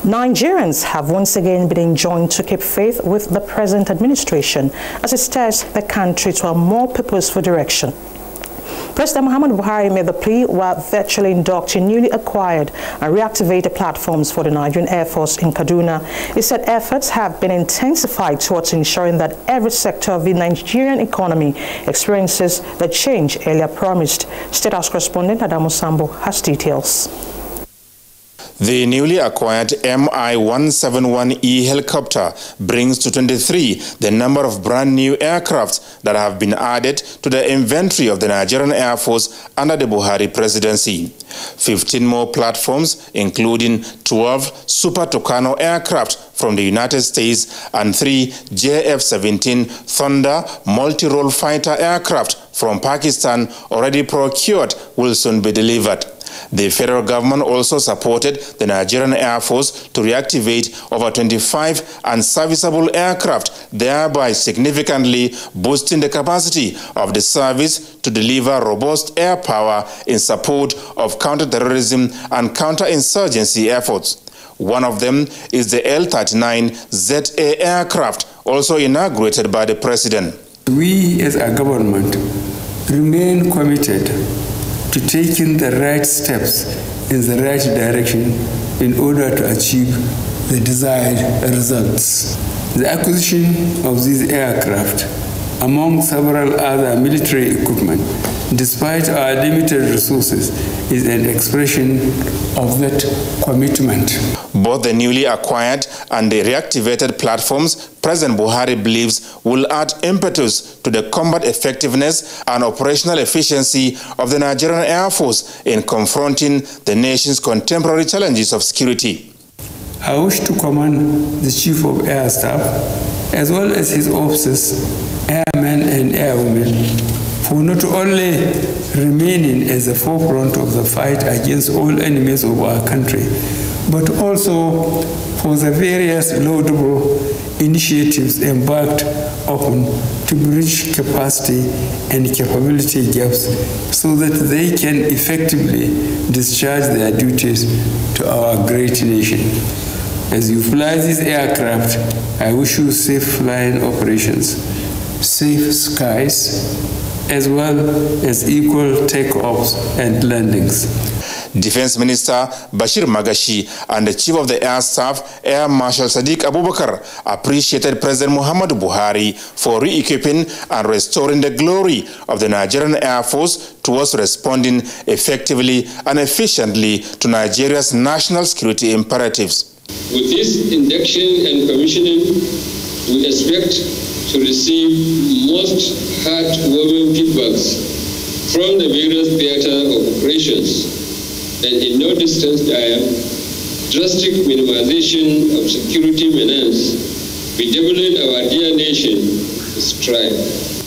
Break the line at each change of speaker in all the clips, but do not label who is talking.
Nigerians have once again been enjoined to keep faith with the present administration as it steers the country to a more purposeful direction. President Muhammadu Buhari made the plea while virtually inducting newly acquired and reactivated platforms for the Nigerian Air Force in Kaduna. He said efforts have been intensified towards ensuring that every sector of the Nigerian economy experiences the change earlier promised. State House correspondent Adamu Sambo has details.
The newly acquired Mi-171E helicopter brings to 23 the number of brand new aircraft that have been added to the inventory of the Nigerian Air Force under the Buhari presidency. 15 more platforms, including 12 Super Tucano aircraft from the United States and 3 JF-17 Thunder multi-role fighter aircraft from Pakistan already procured, will soon be delivered. The federal government also supported the Nigerian Air Force to reactivate over 25 unserviceable aircraft, thereby significantly boosting the capacity of the service to deliver robust air power in support of counter-terrorism and counter-insurgency efforts. One of them is the L-39ZA aircraft, also inaugurated by the president.
We as a government remain committed to taking the right steps in the right direction in order to achieve the desired results. The acquisition of these aircraft, among several other military equipment, despite our limited resources, is an expression of that commitment.
Both the newly acquired and the reactivated platforms, President Buhari believes, will add impetus to the combat effectiveness and operational efficiency of the Nigerian Air Force in confronting the nation's contemporary challenges of security.
I wish to commend the Chief of Air Staff, as well as his officers, airmen and airwomen, for not only remaining at the forefront of the fight against all enemies of our country, but also for the various laudable initiatives embarked upon to bridge capacity and capability gaps so that they can effectively discharge their duties to our great nation. As you fly these aircraft, I wish you safe flying operations, safe skies, as well as equal takeoffs and landings.
Defense Minister Bashir Magashi and the Chief of the Air Staff, Air Marshal Sadiq Abubakar, appreciated President Muhammadu Buhari for re-equipping and restoring the glory of the Nigerian Air Force towards responding effectively and efficiently to Nigeria's national security imperatives.
With this induction and commissioning, we expect to receive most heartwarming feedbacks from the various theater of operations, and in no distant time, drastic minimization of security menace, bedeviling our dear nation strive.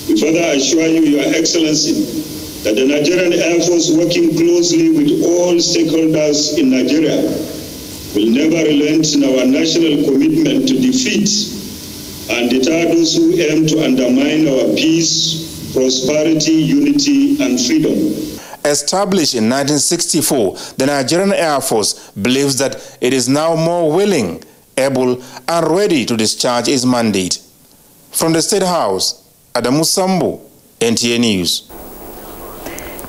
We further assure you, Your Excellency, that the Nigerian Air Force, working closely with all stakeholders in Nigeria, will never relent in our national commitment to defeat and deter those who aim to undermine our peace, prosperity, unity, and freedom.
Established in 1964, the Nigerian Air Force believes that it is now more willing, able, and ready to discharge its mandate. From the State House, Adamu Sambo, NTA News.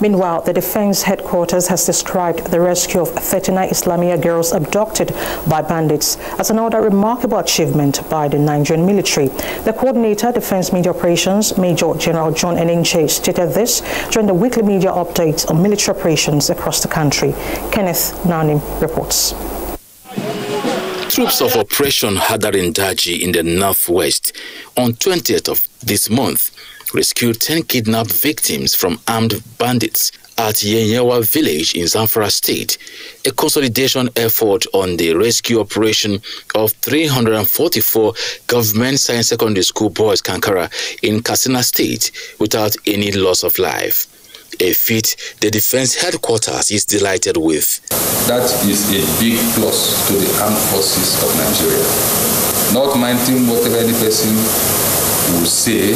Meanwhile, the Defense Headquarters has described the rescue of 39 Islamia girls abducted by bandits as another remarkable achievement by the Nigerian military. The coordinator, Defense Media Operations, Major General John Eninche, stated this during the weekly media updates on military operations across the country. Kenneth Nanim reports.
Troops of Operation Hadarin-Daji in the northwest on 20th of this month rescued 10 kidnapped victims from armed bandits at Yenyewa village in Zamfara State, a consolidation effort on the rescue operation of 344 government science secondary school boys Kankara in Katsina State without any loss of life. A feat the Defense Headquarters is delighted with.
That is a big plus to the armed forces of Nigeria. Not minding whatever any person will say,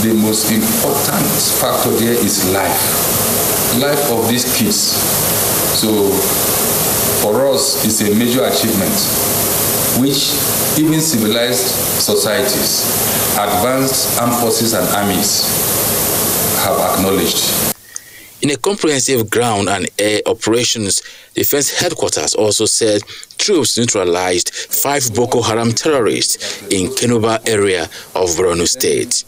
the most important factor there is life of these kids. So for us, it's a major achievement which even civilized societies, advanced armed forces and armies have acknowledged.
In a comprehensive ground and air operations, Defense Headquarters also said troops neutralized 5 Boko Haram terrorists in Kenuba area of Borno State.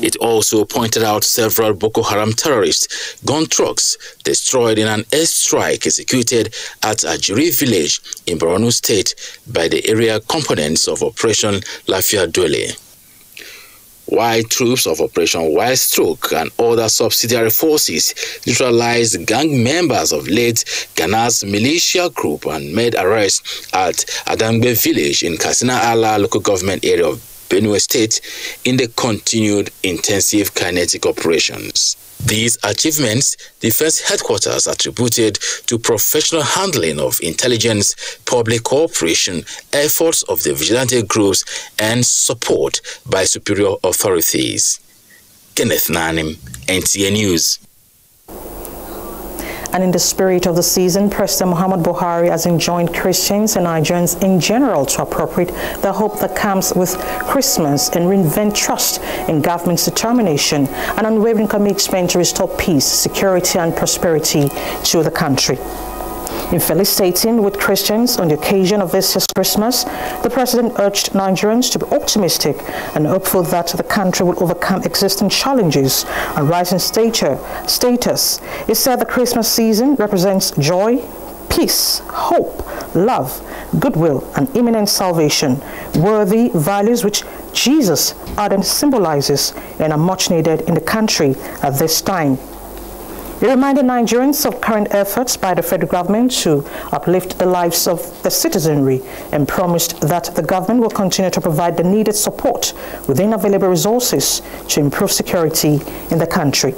It also pointed out several Boko Haram terrorist gun trucks destroyed in an airstrike executed at Ajuri village in Borno State by the area components of Operation Lafia Dole. While troops of Operation Wild Stroke and other subsidiary forces neutralized gang members of late Ghana's militia group and made arrests at Adangbe village in Katsina Ala local government area of Benue State in the continued intensive kinetic operations. These achievements, Defense Headquarters attributed to professional handling of intelligence, public cooperation, efforts of the vigilante groups, and support by superior authorities. Kenneth Nanim, NTA News.
And in the spirit of the season, President Muhammad Buhari has enjoined Christians and Nigerians in general to appropriate the hope that comes with Christmas and reinvent trust in government's determination and unwavering commitment to restore peace, security, and prosperity to the country. In felicitating with Christians on the occasion of this year's Christmas, the president urged Nigerians to be optimistic and hopeful that the country will overcome existing challenges and rise in status. He said the Christmas season represents joy, peace, hope, love, goodwill, and imminent salvation, worthy values which Jesus ardently symbolizes and are much needed in the country at this time. He reminded Nigerians of current efforts by the federal government to uplift the lives of the citizenry and promised that the government will continue to provide the needed support within available resources to improve security in the country.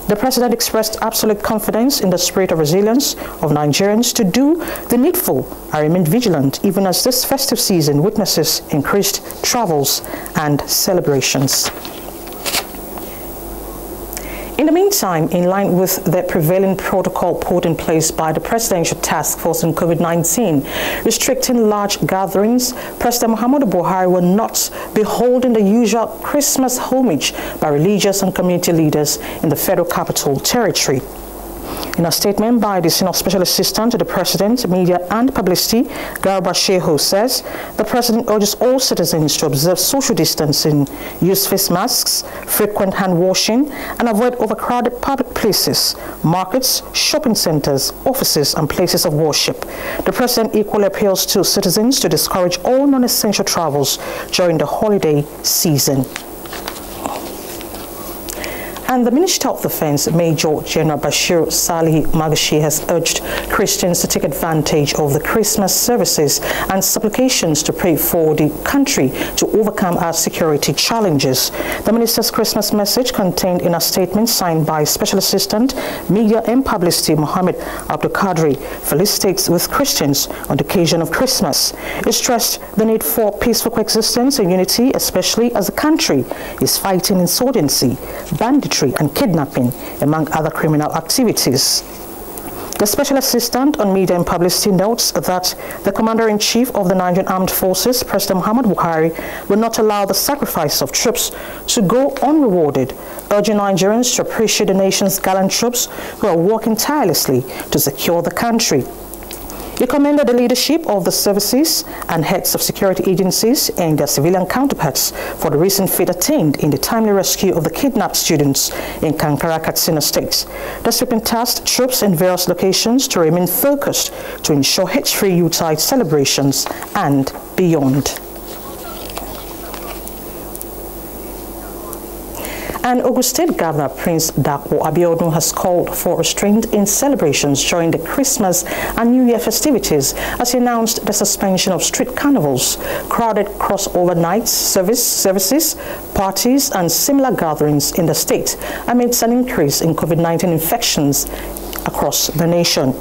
The president expressed absolute confidence in the spirit of resilience of Nigerians to do the needful and remain vigilant even as this festive season witnesses increased travels and celebrations. In the meantime, in line with the prevailing protocol put in place by the Presidential Task Force on COVID-19, restricting large gatherings, President Muhammadu Buhari will not be holding the usual Christmas homage by religious and community leaders in the Federal Capital Territory. In a statement by the Senior Special Assistant to the President, Media and Publicity, Garba Shehu says, the President urges all citizens to observe social distancing, use face masks, frequent hand washing, and avoid overcrowded public places, markets, shopping centers, offices, and places of worship. The President equally appeals to citizens to discourage all non-essential travels during the holiday season. And the Minister of Defense, Major General Bashir Salih Magashi, has urged Christians to take advantage of the Christmas services and supplications to pray for the country to overcome our security challenges. The Minister's Christmas message, contained in a statement signed by Special Assistant, Media and Publicity Mohammed Abdul Qadri, felicitates with Christians on the occasion of Christmas. He stressed the need for peaceful coexistence and unity, especially as the country is fighting insurgency, banditry, and kidnapping, among other criminal activities. The Special Assistant on Media and Publicity notes that the Commander-in-Chief of the Nigerian Armed Forces, President Muhammad Buhari, will not allow the sacrifice of troops to go unrewarded, urging Nigerians to appreciate the nation's gallant troops who are working tirelessly to secure the country. He commended the leadership of the services and heads of security agencies and their civilian counterparts for the recent feat attained in the timely rescue of the kidnapped students in Kankara, Katsina State. The sweeping tasked troops in various locations to remain focused to ensure hate-free Yuletide celebrations and beyond. And Ogun State Governor Prince Dapo Abiodun has called for restraint in celebrations during the Christmas and New Year festivities as he announced the suspension of street carnivals, crowded crossover nights, services, parties, and similar gatherings in the state amidst an increase in COVID-19 infections across the nation.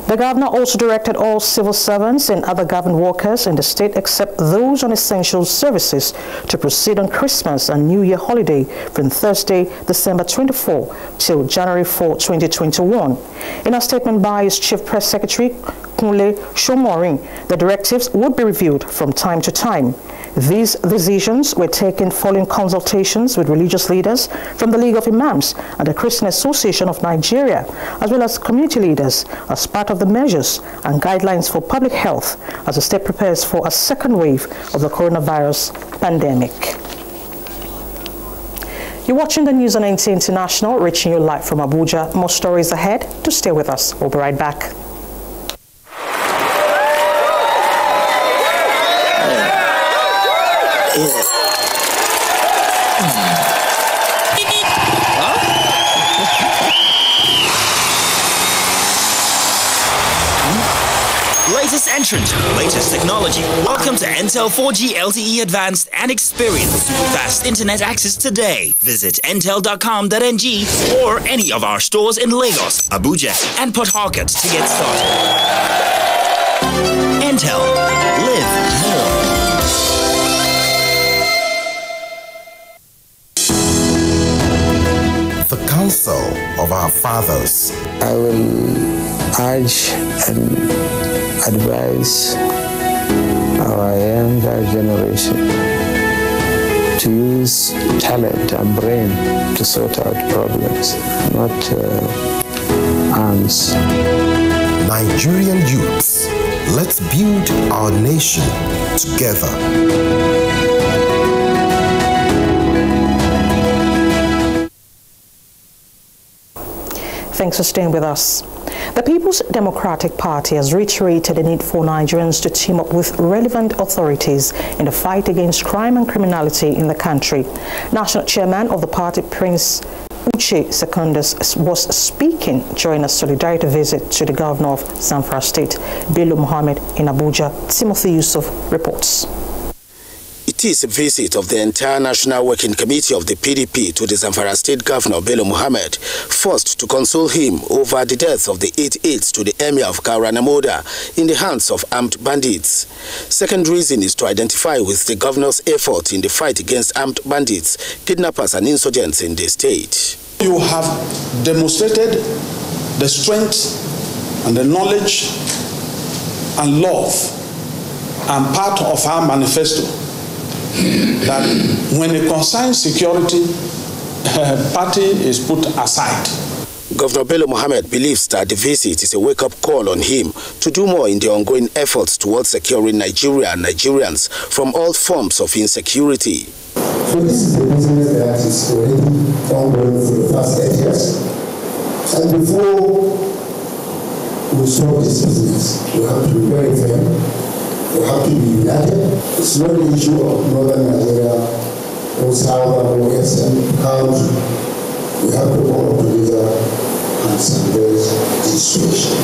The governor also directed all civil servants and other government workers in the state, except those on essential services, to proceed on Christmas and New Year holiday from Thursday, December 24 till January 4, 2021. In a statement by his Chief Press Secretary, Kunle Shomorin, the directives would be reviewed from time to time. These decisions were taken following consultations with religious leaders from the League of Imams and the Christian Association of Nigeria, as well as community leaders, as part of the measures and guidelines for public health as the state prepares for a second wave of the coronavirus pandemic. You're watching the news on NTA International, reaching you live from Abuja. More stories ahead. To stay with us. We'll be right back.
Latest entrant, latest technology. Welcome to Intel 4G LTE Advanced and experience fast internet access today. Visit intel.com.ng or any of our stores in Lagos, Abuja, and Port Harcourt to get started. Intel. Live more.
The counsel of our fathers.
I will urge and advise our younger generation to use talent and brain to sort out problems, not arms.
Nigerian youths, let's build our nation together.
Thanks for staying with us. The People's Democratic Party has reiterated the need for Nigerians to team up with relevant authorities in the fight against crime and criminality in the country. National Chairman of the party, Prince Uche Secondus, was speaking during a solidarity visit to the Governor of Zamfara State, Bello Muhammad, in Abuja. Timothy Yusuf reports.
It is a visit of the entire National Working Committee of the PDP to the Zamfara State Governor Bello Muhammad, first to console him over the death of the 8 aides to the Emir of Kaura Namoda in the hands of armed bandits. Second reason is to identify with the governor's effort in the fight against armed bandits, kidnappers and insurgents in the state.
You have demonstrated the strength and the knowledge and love and part of our manifesto that when it concerns security, party is put aside.
Governor Bello Muhammad believes that the visit is a wake-up call on him to do more in the ongoing efforts towards securing Nigeria and Nigerians from all forms of insecurity.
So this is a business that is already ongoing for the past 8 years. And before we stop this business, we have to be very firm. We have to be united. It's not the issue of northern Nigeria or southern or western country. We have to come up together and salvage this situation.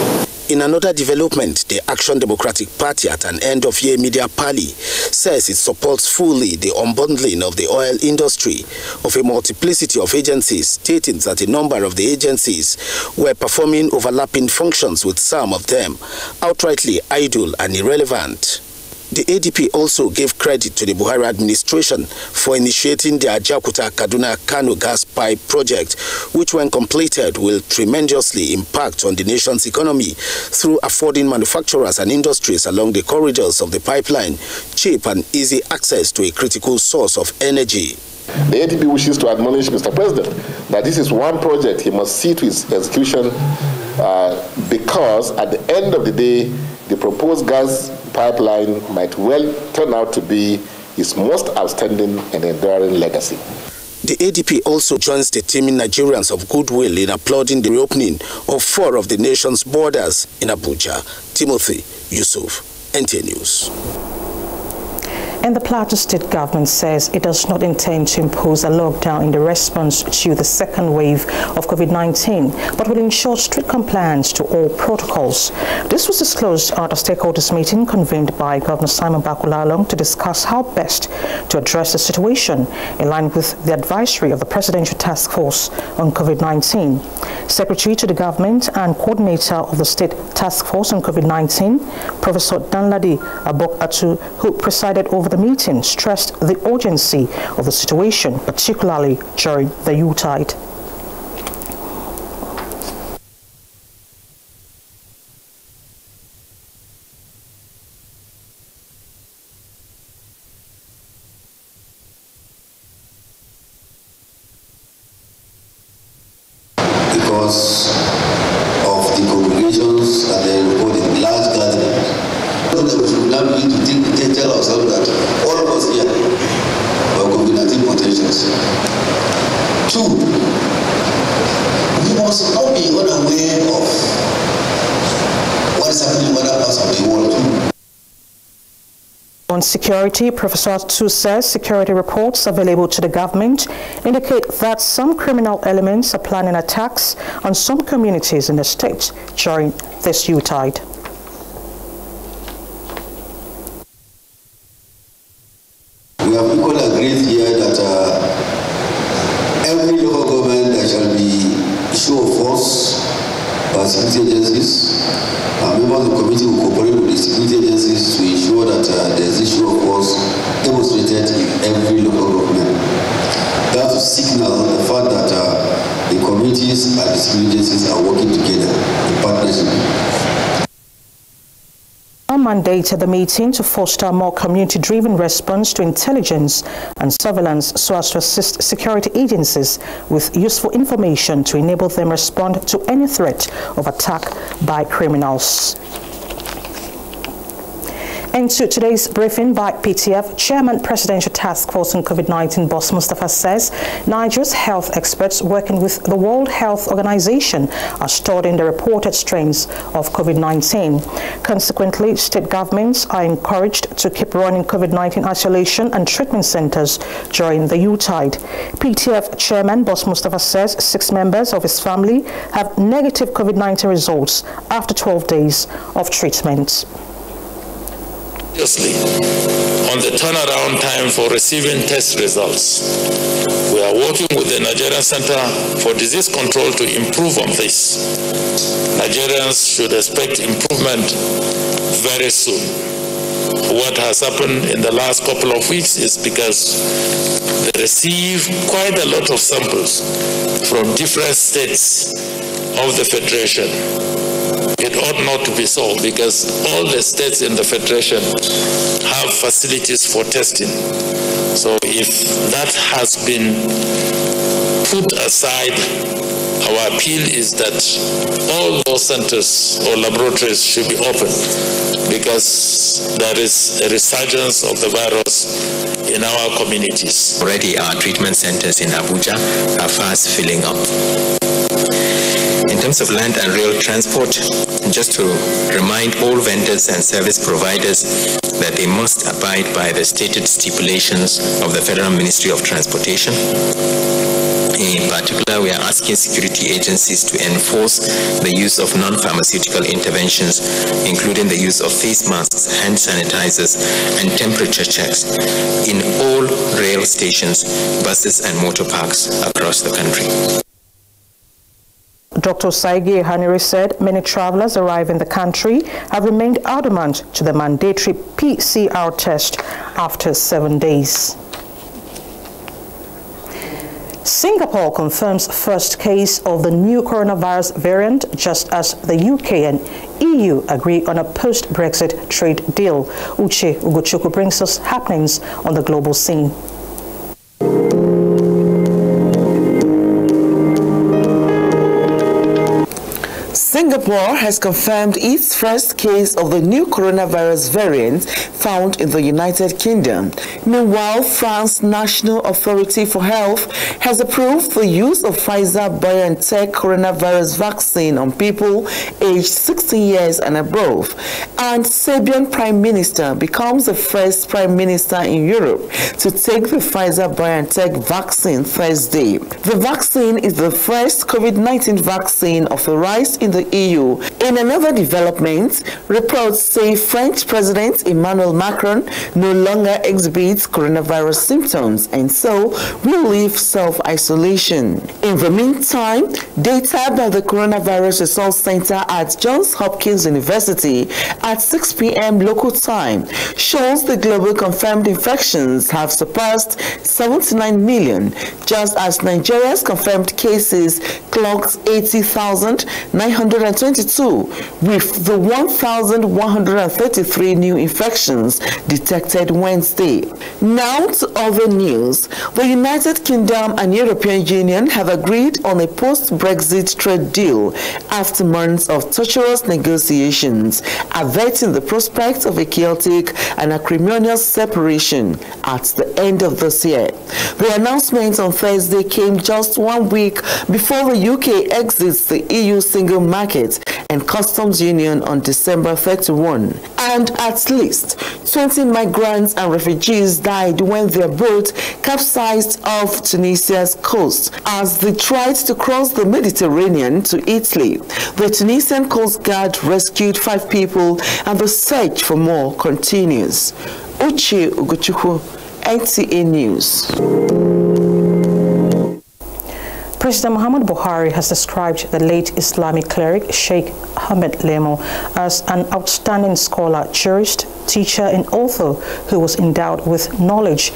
In another development, the Action Democratic Party at an end-of-year media parley says it supports fully the unbundling of the oil industry of a multiplicity of agencies, stating that a number of the agencies were performing overlapping functions, with some of them outrightly idle and irrelevant. The ADP also gave credit to the Buhari administration for initiating the Ajaokuta-Kaduna-Kano gas pipe project, which when completed will tremendously impact on the nation's economy through affording manufacturers and industries along the corridors of the pipeline cheap and easy access to a critical source of energy.
The ADP wishes to admonish Mr. President that this is one project he must see to its execution because at the end of the day, the proposed gas pipeline might well turn out to be his most outstanding and enduring legacy.
The ADP also joins the teeming Nigerians of goodwill in applauding the reopening of 4 of the nation's borders in Abuja. Timothy Yusuf, NTA News.
And the Plateau State government says it does not intend to impose a lockdown in the response to the second wave of COVID-19, but will ensure strict compliance to all protocols. This was disclosed at a stakeholders meeting convened by Governor Simon Bakulalong to discuss how best to address the situation in line with the advisory of the Presidential Task Force on COVID-19. Secretary to the government and coordinator of the State Task Force on COVID-19, Professor Danladi Abok-Atu, who presided over the meeting, stressed the urgency of the situation, particularly during the Yuletide.
because of the congregations and the large gatherings. We should now begin to tell ourselves that all of us here are COVID-19 potentials. 2, we must not be unaware of what is happening in other parts of the world.
On security, Professor Tu says security reports available to the government indicate that some criminal elements are planning attacks on some communities in the state during this Yuletide.
We have equally agreed here that every local government there shall be show of force by security agencies. Members of the committee will cooperate with the security agencies to ensure that there is a show of force demonstrated in every local government. That will signal the fact that the committees and the security agencies are working together in partnership.
Mandated the meeting to foster a more community-driven response to intelligence and surveillance so as to assist security agencies with useful information to enable them respond to any threat of attack by criminals. And to today's briefing by PTF, Chairman Presidential Task Force on COVID-19 Boss Mustafa says Nigeria's health experts working with the World Health Organization are studying the reported strains of COVID-19. Consequently, state governments are encouraged to keep running COVID-19 isolation and treatment centers during the Yuletide. PTF Chairman Boss Mustafa says 6 members of his family have negative COVID-19 results after 12 days of treatment.
On the turnaround time for receiving test results. We are working with the Nigerian Center for Disease Control to improve on this. Nigerians should expect improvement very soon. What has happened in the last couple of weeks is because they receive quite a lot of samples from different states of the Federation. It ought not to be so because all the states in the Federation have facilities for testing. So if that has been put aside, our appeal is that all those centers or laboratories should be open because there is a resurgence of the virus in our communities.
Already our treatment centers in Abuja are fast filling up. In terms of land and rail transport, just to remind all vendors and service providers that they must abide by the stated stipulations of the Federal Ministry of Transportation. In particular, we are asking security agencies to enforce the use of non-pharmaceutical interventions, including the use of face masks, hand sanitizers, and temperature checks in all rail stations, buses, and motor parks across the country.
Dr. Saigi Haniri said many travelers arriving in the country have remained adamant to the mandatory PCR test after 7 days. Singapore confirms first case of the new coronavirus variant, just as the UK and EU agree on a post-Brexit trade deal. Uche Ugochukwu brings us happenings on the global scene.
Singapore has confirmed its first case of the new coronavirus variant found in the United Kingdom. Meanwhile, France's National Authority for Health has approved the use of Pfizer-BioNTech coronavirus vaccine on people aged 60 years and above. And Serbian Prime Minister becomes the first Prime Minister in Europe to take the Pfizer-BioNTech vaccine Thursday. The vaccine is the first COVID-19 vaccine authorized in the EU. In another development, reports say French President Emmanuel Macron no longer exhibits coronavirus symptoms and so will leave self-isolation. In the meantime, data by the Coronavirus Resource Center at Johns Hopkins University at 6 p.m. local time shows the global confirmed infections have surpassed 79 million, just as Nigeria's confirmed cases clocked 80,922, with the 1,133 new infections detected Wednesday. Now to other news. The United Kingdom and European Union have agreed on a post-Brexit trade deal after months of tortuous negotiations, averting the prospect of a chaotic and acrimonious separation at the end of this year. The announcement on Thursday came just 1 week before the UK exits the EU single market and customs union on December 31. And at least 20 migrants and refugees died when their boat capsized off Tunisia's coast as they tried to cross the Mediterranean to Italy. The Tunisian Coast Guard rescued 5 people and the search for more continues. Uche Ugochukwu, NTA News.
President Muhammadu Buhari has described the late Islamic cleric Sheikh Ahmed Lemo as an outstanding scholar, jurist, teacher, and author who was endowed with knowledge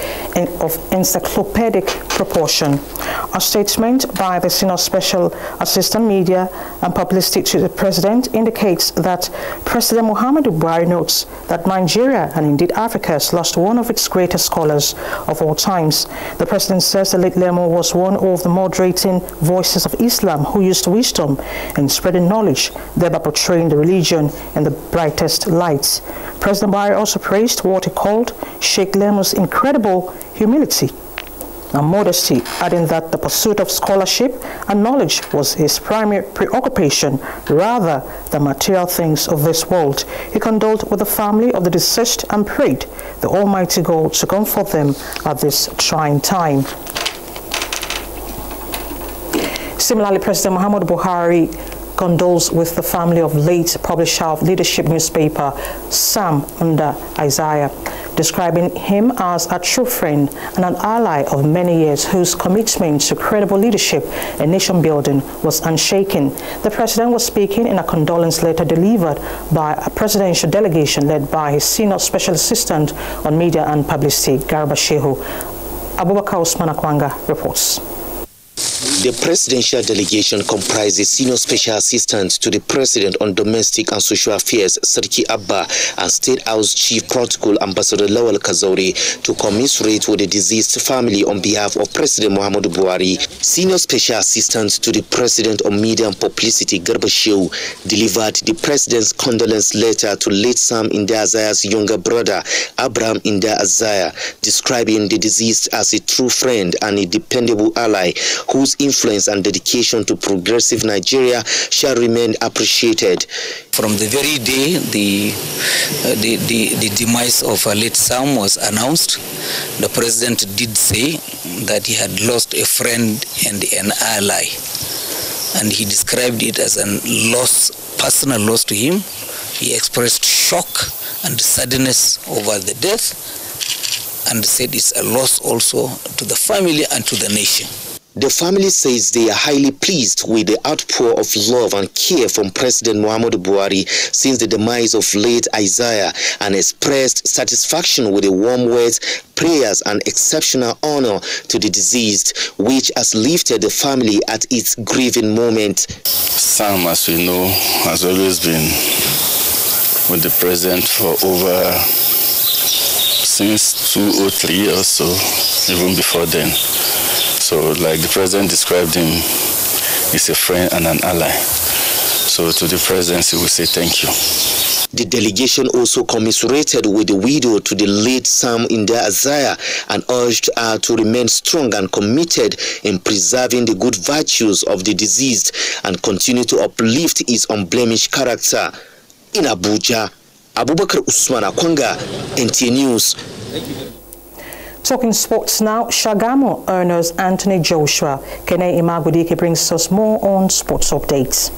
of encyclopedic proportion. A statement by the Senior Special Assistant Media and Publicity to the President indicates that President Muhammadu Buhari notes that Nigeria and indeed Africa has lost one of its greatest scholars of all times. The President says the late Lemo was one of the moderating voices of Islam who used wisdom in spreading knowledge, thereby portraying the religion in the brightest lights. President Buhari also praised what he called Sheikh Lemo's incredible humility and modesty, adding that the pursuit of scholarship and knowledge was his primary preoccupation rather than material things of this world. He condoled with the family of the deceased and prayed the Almighty God to comfort them at this trying time. Similarly, President Muhammadu Buhari condoles with the family of late publisher of leadership newspaper Sam under Isaiah, describing him as a true friend and an ally of many years whose commitment to credible leadership and nation building was unshaken. The president was speaking in a condolence letter delivered by a presidential delegation led by his senior special assistant on media and publicity, Garba Shehu. Abubakar Usman Akwanga reports.
The presidential delegation comprises senior special assistant to the president on domestic and social affairs, Sarki Abba, and State House Chief Protocol Ambassador Lawal Kazauri to commiserate with the deceased family on behalf of President Muhammadu Buhari. Senior special assistant to the president on media and publicity, Garba Shehu, delivered the president's condolence letter to late Sam Inda Azaya's younger brother, Abraham Inda Azaya, describing the deceased as a true friend and a dependable ally whose influence and dedication to progressive Nigeria shall remain appreciated.
From the very day the demise of late Sam was announced, the president did say that he had lost a friend and an ally, and he described it as a loss, personal loss to him. He expressed shock and sadness over the death and said it's a loss also to the family and to the nation.
The family says they are highly pleased with the outpour of love and care from President Muhammadu Buhari since the demise of late Isaiah, and expressed satisfaction with the warm words, prayers and exceptional honor to the deceased, which has lifted the family at its grieving moment.
Sam, as we know, has always been with the president for over since 2003 or so, even before then. So, like the president described him, he's a friend and an ally. So, to the presidency, we say thank you.
The delegation also commiserated with the widow to the late Sam Inda Azaya and urged her to remain strong and committed in preserving the good virtues of the deceased and continue to uplift his unblemished character. In Abuja, Abubakar Usman Akwanga, NTA News.
Talking sports now, Shagamu earners Anthony Joshua. Kene Imagudike brings us more on sports updates.